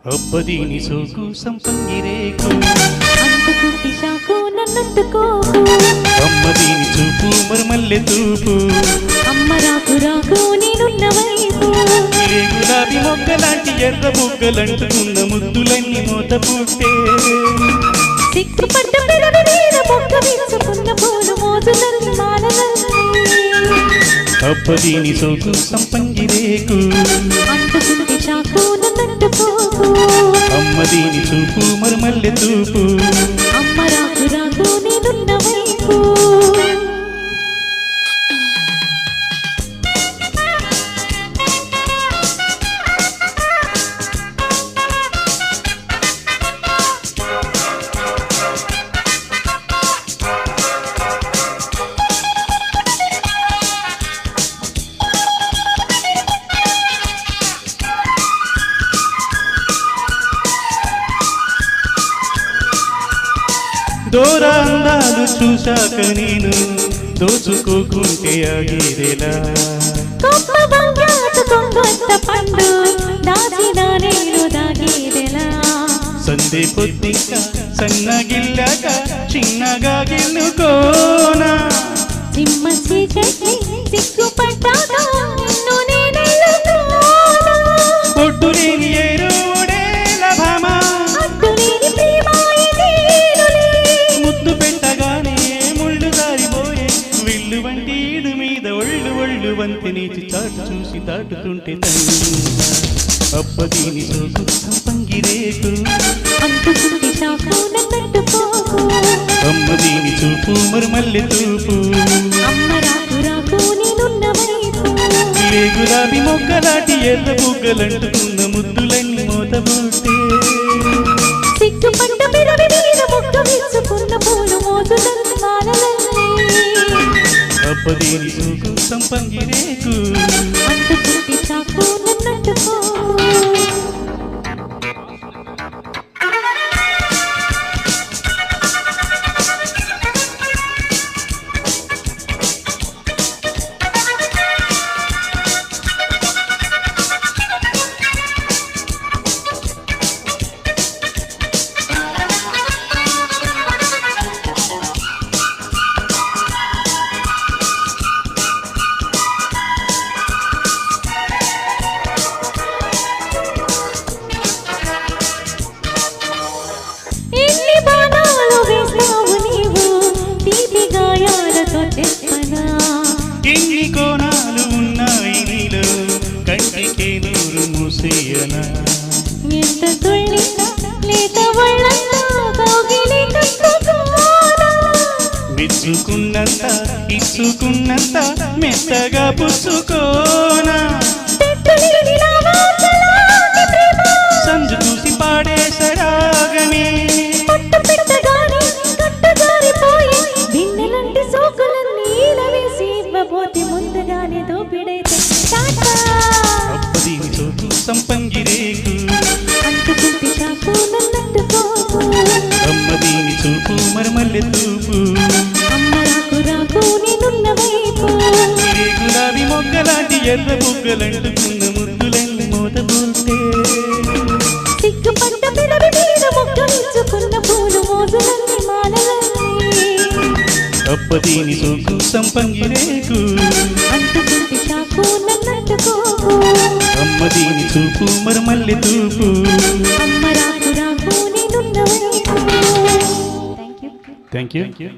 అబ్బదీని సోకు సంపంగిరేకు అంటుకుంటి షాకు నన్నంటుకోకు అమ్మదీని చూపు మరుమల్లె తూపు అమ్మ రాకు రాకు నేనున్న వైపు ఏ గులాబీ మొగ్గలాంటి ఎర్ర బుగ్గలంటుకున్న ముద్దులన్నీ మూత పుట్టే సిగ్గుపడ్డ పెరడు మీద మొక్క విరుచుకున్న పూలు మోజులన్నీ మాలలన్నీ అబ్బదీని సోకు సంపంగిరేకు అంటుకుంటి షాకు నన్నంటుకోకు అమ్మదీని చూపు మరుమల్లె తూపు అమ్మ రాకు రాకు నేనున్న వైపు దూరా అందాలు చూశాక నేను దోచుకోకుంటే ఆగేదేలా కొమ్మ బంగారు కొంగొత్త పండు దాచిన నేను దాగేదెలా సందే పొద్దిక సన్నగిల్లాక చిన్నగా గిల్లుకోనా చిమ్మ చీకటి సిగ్గుపడ్డాక నిన్ను నేనెల్లుకోనా ఒడ్డు లేని ఏరుడేల భామ అడ్డు లేని ప్రేమ ఇదేనులే ముద్దు పెట్టగానే ముళ్ళు జారిపోయే విల్లు వంటి ఈడు మీద ఒళ్ళు ఒళ్ళు వంతి నీచి చాటు చూసి దాటుతుంటే అబ్బదీని సోకు సంపంగిరేకు అంటుకుంటి షాకు నన్నంటుకోకు అమ్మదీని చూపు మరుమల్లె తూపు అమ్మ రాకు రాకు నేనున్న వైపు ఏ గులాబీ మొగ్గలాంటి ఎర్ర బుగ్గలంటుకున్న ముద్దులన్నీ మోతబుట్టే సిగ్గుపడ్డ పెరడు మీద మొక్క విరుచుకున్న పూలు మోజులన్నీ మాలలన్నీ అబ్బదీని సోకు సంపంగిరేకు అంటుకుంటి షాకు నన్నంటుకోకు ఎన్ని బాణాలు వేస్తావు నీవు తీపి గాయాలతో చెప్పనా ఎన్ని కోణాలు ఉన్నాయి నీలో కంటికే నూరు మూసేయనా ఎంత తుళ్ళినా లేక వాళ్ళంతా కౌగిలి కట్టుకోనా మెచ్చుకున్నంత ఇచ్చుకున్నంత మెత్తగా పుచ్చుకోనా పెట్టులేని రావాల్సలాంటి ప్రేమ సంజు చూసి పాడే సరాగమే పట్టు పెట్టగానే కట్టు జారిపోయి బిన్నెలంటి సోకులన్నీ ఈలవేసి ఇవ్వబోతే ముందుగానే దోపిడైతే టాటా అబ్బదీని సోకు సంపంగిరేకు అంటుకుంటి షాకు నన్నంటుకోకు అమ్మదీని చూపు మరుమల్లె తూపు అమ్మ రాకు రాకు నేనున్న వైపు ఏ గులాబీ మొగ్గలాంటి ఎర్ర బుగ్గలంటుకున్న ముద్దులన్నీ మోతబుట్టే సిగ్గుపడ్డ పెరడు మీద మొక్క విరుచుకున్న పూలు మోజులన్నీ మాలలన్నీ అబ్బదీని సోకు సంపంగిరేకు అంటుకుంటి షాకు నన్నంటుకోకు అమ్మదీని చూపు మరుమల్లె తూపు అమ్మ రాకు రాకు నేనున్న వైపు థ్యాంక్ యూ థ్యాంక్ యూ